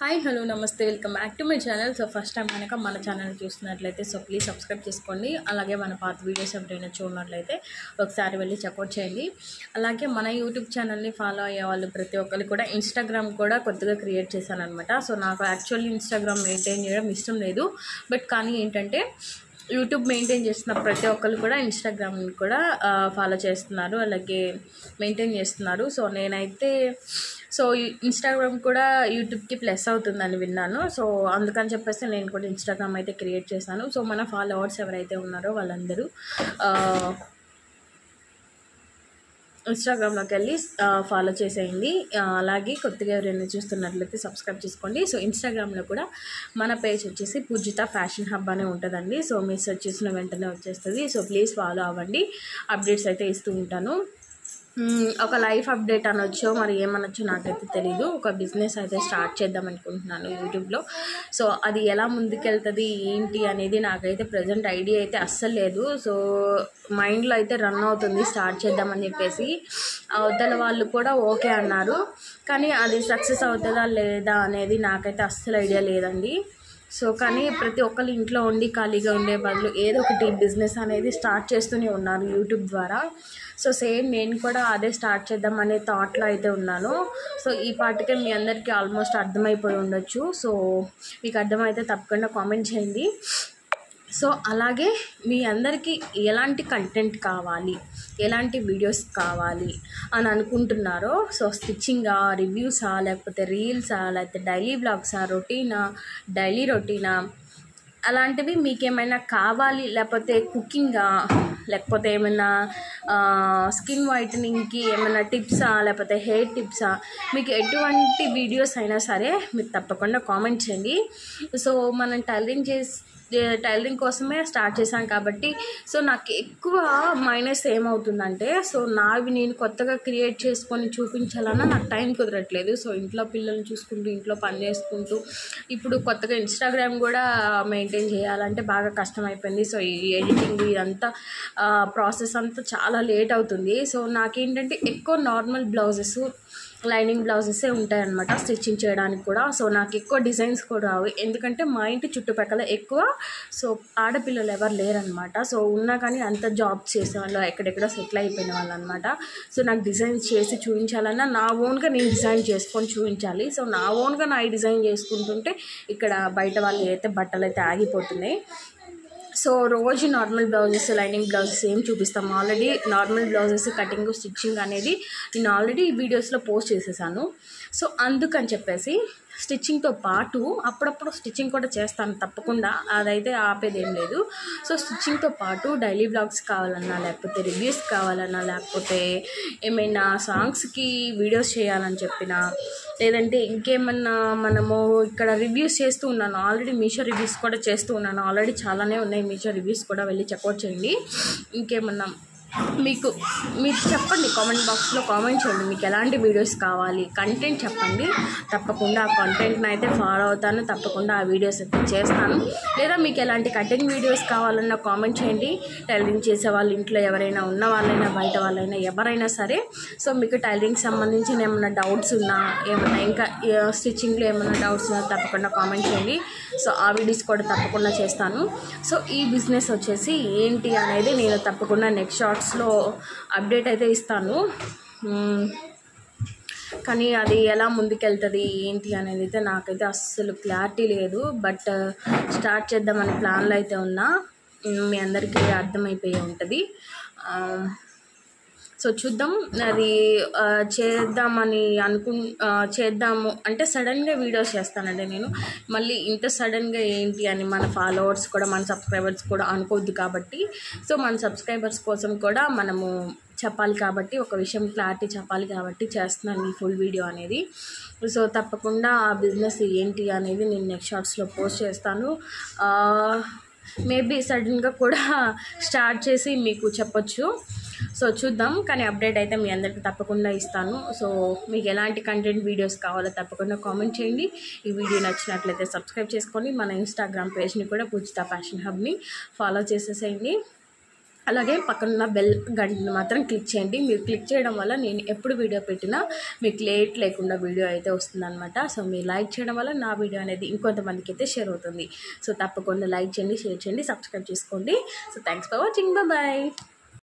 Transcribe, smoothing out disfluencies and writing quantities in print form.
Hi hello నమస్తే welcome back to my channel. So first time కనుక మన channel చూస్తున్నట్లయితే సో ప్లీజ్ సబ్స్క్రైబ్ చేసుకోండి. అలాగే మన పాత వీడియోస్ ఎవరైనా చూడనట్లయితే ఒకసారి వెళ్ళి చెక్అవుట్ చేయండి. అలాగే మన యూట్యూబ్ ఛానల్ని ఫాలో అయ్యే వాళ్ళు ప్రతి ఒక్కరు కూడా ఇన్స్టాగ్రామ్ కూడా కొత్తగా క్రియేట్ చేశాను అనమాట. సో నాకు యాక్చువల్లీ ఇన్స్టాగ్రామ్ మెయింటైన్ చేయడం ఇష్టం లేదు, బట్ కానీ ఏంటంటే యూట్యూబ్ మెయింటైన్ చేస్తున్న ప్రతి ఒక్కరు కూడా ఇన్స్టాగ్రామ్ని కూడా ఫాలో చేస్తున్నారు, అలాగే మెయింటైన్ చేస్తున్నారు. సో నేనైతే ఇన్స్టాగ్రామ్ కూడా యూట్యూబ్కి ప్లస్ అవుతుందని విన్నాను. సో అందుకని చెప్పేసి నేను కూడా ఇన్స్టాగ్రామ్ అయితే క్రియేట్ చేశాను. సో మన ఫాలోవర్స్ ఎవరైతే ఉన్నారో వాళ్ళందరూ ఇన్స్టాగ్రామ్లోకి వెళ్ళి ఫాలో చేసేయండి. అలాగే కొత్తగా ఎవరైనా చూస్తున్నట్లయితే సబ్స్క్రైబ్ చేసుకోండి. సో ఇన్స్టాగ్రామ్లో కూడా మన పేజ్ వచ్చేసి పూజిత ఫ్యాషన్ హబ్ అనే ఉంటుందండి. సో మీరు సెర్చ్ చేసిన వెంటనే వచ్చేస్తుంది. సో ప్లీజ్ ఫాలో అవ్వండి, అప్డేట్స్ అయితే ఇస్తూ ఉంటాను. ఒక లైఫ్ అప్డేట్ అనొచ్చో మరి ఏమనొచ్చో నాకైతే తెలీదు. ఒక బిజినెస్ అయితే స్టార్ట్ చేద్దాం అనుకుంటున్నాను యూట్యూబ్లో. సో అది ఎలా ముందుకెళ్తుంది ఏంటి అనేది నాకైతే ప్రజెంట్ ఐడియా అయితే అస్సలు లేదు. సో మైండ్లో అయితే రన్ అవుతుంది స్టార్ట్ చేద్దామని చెప్పేసి. అవతల వాళ్ళు కూడా ఓకే అన్నారు, కానీ అది సక్సెస్ అవుతుందా లేదా అనేది నాకైతే అస్సలు ఐడియా లేదండి. సో కానీ ప్రతి ఒక్కరు ఇంట్లో ఉండి ఖాళీగా ఉండే బదులు ఏదో ఒకటి బిజినెస్ అనేది స్టార్ట్ చేస్తూనే ఉన్నారు యూట్యూబ్ ద్వారా. సో సేమ్ నేను కూడా అదే స్టార్ట్ చేద్దాం అనే థాట్లో అయితే ఉన్నాను. సో ఈ పాటికే మీ అందరికీ ఆల్మోస్ట్ అర్థమైపోయి ఉండొచ్చు. సో మీకు అర్థమైతే తప్పకుండా కామెంట్ చేయండి. సో అలాగే మీ అందరికీ ఎలాంటి కంటెంట్ కావాలి, ఎలాంటి వీడియోస్ కావాలి అని అనుకుంటున్నారో, సో స్టిచ్చింగా, రివ్యూసా, లేకపోతే రీల్సా, లేకపోతే డైలీ బ్లాగ్సా, డైలీ రొటీనా, అలాంటివి మీకేమైనా కావాలి, లేకపోతే కుకింగా, లేకపోతే ఏమైనా స్కిన్ వైటనింగ్కి ఏమైనా టిప్సా, లేకపోతే హెయిర్ టిప్సా, మీకు ఎటువంటి వీడియోస్ అయినా సరే మీరు తప్పకుండా కామెంట్ చేయండి. సో మనం టైలరింగ్ కోసమే స్టార్ట్ చేశాను కాబట్టి సో నాకు ఎక్కువ మైనస్ ఏమవుతుందంటే, సో నావి నేను కొత్తగా క్రియేట్ చేసుకొని చూపించాలన్నా నాకు టైం కుదరట్లేదు. సో ఇంట్లో పిల్లల్ని చూసుకుంటూ, ఇంట్లో పని చేసుకుంటూ, ఇప్పుడు కొత్తగా ఇన్స్టాగ్రామ్ కూడా మెయింటైన్ చేయాలంటే బాగా కష్టమైపోయింది. సో ఈ ఎడిటింగ్ ఇదంతా ప్రాసెస్ అంతా చాలా లేట్ అవుతుంది. సో నాకేంటంటే ఎక్కువ నార్మల్ బ్లౌజెస్, లైనింగ్ బ్లౌజెసే ఉంటాయన్నమాట స్టిచ్చింగ్ చేయడానికి కూడా. సో నాకు ఎక్కువ డిజైన్స్ కూడా రావు, ఎందుకంటే మా ఇంటి చుట్టుపక్కల ఎక్కువ సో ఆడపిల్లలు ఎవరు లేరనమాట. సో ఉన్నా కానీ అంత జాబ్ చేసేవాళ్ళు, ఎక్కడెక్కడో సెటిల్ అయిపోయిన వాళ్ళు అనమాట. సో నాకు డిజైన్స్ చేసి చూపించాలన్నా నా ఓన్గా నేను డిజైన్ చేసుకొని చూపించాలి. సో నా ఓన్గా నా డిజైన్ చేసుకుంటుంటే ఇక్కడ బయట వాళ్ళు అయితే బట్టలు అయితే ఆగిపోతున్నాయి. సో రోజు నార్మల్ బ్లౌజెస్, లైనింగ్ బ్లౌజెస్ ఏం చూపిస్తాము. Already normal blouses cutting, stitching అనేది నేను ఆల్రెడీ వీడియోస్లో పోస్ట్ చేసేసాను. సో అందుకని చెప్పేసి స్టిచ్చింగ్తో పాటు అప్పుడప్పుడు స్టిచ్చింగ్ కూడా చేస్తాను తప్పకుండా, అదైతే ఆపేదేం లేదు. సో స్టిచ్చింగ్తో పాటు డైలీ బ్లాగ్స్ కావాలన్నా, లేకపోతే రివ్యూస్ కావాలన్నా, లేకపోతే ఏమైనా సాంగ్స్కి వీడియోస్ చేయాలని చెప్పినా, లేదంటే ఇంకేమన్నా మనము ఇక్కడ రివ్యూస్ చేస్తూ ఉన్నాను. ఆల్రెడీ మీషో రివ్యూస్ కూడా చేస్తూ ఉన్నాను. ఆల్రెడీ చాలానే ఉన్నాయి మీషో రివ్యూస్ కూడా, వెళ్ళి చెక్అవుట్ చేయండి. ఇంకేమన్నా మీరు చెప్పండి, కామెంట్ బాక్స్లో కామెంట్ చేయండి మీకు ఎలాంటి వీడియోస్ కావాలి, కంటెంట్ చెప్పండి. తప్పకుండా ఆ కంటెంట్ని అయితే ఫాలో అవుతాను, తప్పకుండా ఆ వీడియోస్ అయితే చేస్తాను. లేదా మీకు ఎలాంటి కటింగ్ వీడియోస్ కావాలన్నా కామెంట్ చేయండి. టైలరింగ్ చేసే వాళ్ళు ఇంట్లో ఎవరైనా ఉన్న వాళ్ళైనా, బయట వాళ్ళైనా, ఎవరైనా సరే. సో మీకు టైలరింగ్ సంబంధించిన ఏమైనా డౌట్స్ ఉన్నా, ఏమైనా ఇంకా స్టిచ్చింగ్లో ఏమైనా డౌట్స్ ఉన్నా తప్పకుండా కామెంట్ చేయండి. సో ఆ వీడియోస్ కూడా తప్పకుండా చేస్తాను. సో ఈ బిజినెస్ వచ్చేసి ఏంటి అనేది నేను తప్పకుండా నెక్స్ట్ షార్ట్స్లో అప్డేట్ అయితే ఇస్తాను. కానీ అది ఎలా ముందుకెళ్తుంది ఏంటి అనేది అయితే నాకైతే అస్సలు క్లారిటీ లేదు. బట్ స్టార్ట్ చేద్దామని ప్లాన్లో అయితే ఉన్నా, మీ అందరికీ అర్థమైపోయి ఉంటుంది. సో చూద్దాం, అది చేద్దాము అంటే సడన్గా వీడియోస్ చేస్తానండి నేను. మళ్ళీ ఇంత సడన్గా ఏంటి అని మన ఫాలోవర్స్ కూడా, మన సబ్స్క్రైబర్స్ కూడా అనుకోవద్దు కాబట్టి. సో మన సబ్స్క్రైబర్స్ కోసం కూడా మనము చెప్పాలి కాబట్టి, ఒక విషయం క్లారిటీ చెప్పాలి కాబట్టి చేస్తున్నాను ఈ ఫుల్ వీడియో అనేది. సో తప్పకుండా ఆ బిజినెస్ ఏంటి అనేది నేను నెక్స్ట్ షార్ట్స్లో పోస్ట్ చేస్తాను. మేబీ సడన్గా కూడా స్టార్ట్ చేసి మీకు చెప్పొచ్చు. సో చూద్దాం, కానీ అప్డేట్ అయితే మీ అందరికీ తప్పకుండా ఇస్తాను. సో మీకు ఎలాంటి కంటెంట్ వీడియోస్ కావాలో తప్పకుండా కామెంట్ చేయండి. ఈ వీడియో నచ్చినట్లయితే సబ్స్క్రైబ్ చేసుకొని మన ఇన్స్టాగ్రామ్ పేజ్ని కూడా పూజిత ఫ్యాషన్ హబ్ని ఫాలో చేసేసేయండి. అలాగే పక్కనున్న బెల్ గంటను మాత్రం క్లిక్ చేయండి. మీరు క్లిక్ చేయడం వల్ల నేను ఎప్పుడు వీడియో పెట్టినా మీకు లేట్ లేకుండా వీడియో అయితే వస్తుందన్నమాట. సో మీరు లైక్ చేయడం వల్ల నా వీడియో అనేది ఇంకొంతమందికి అయితే షేర్ అవుతుంది. సో తప్పకుండా లైక్ చేయండి, షేర్ చేయండి, సబ్స్క్రైబ్ చేసుకోండి. So thanks for watching. Bye.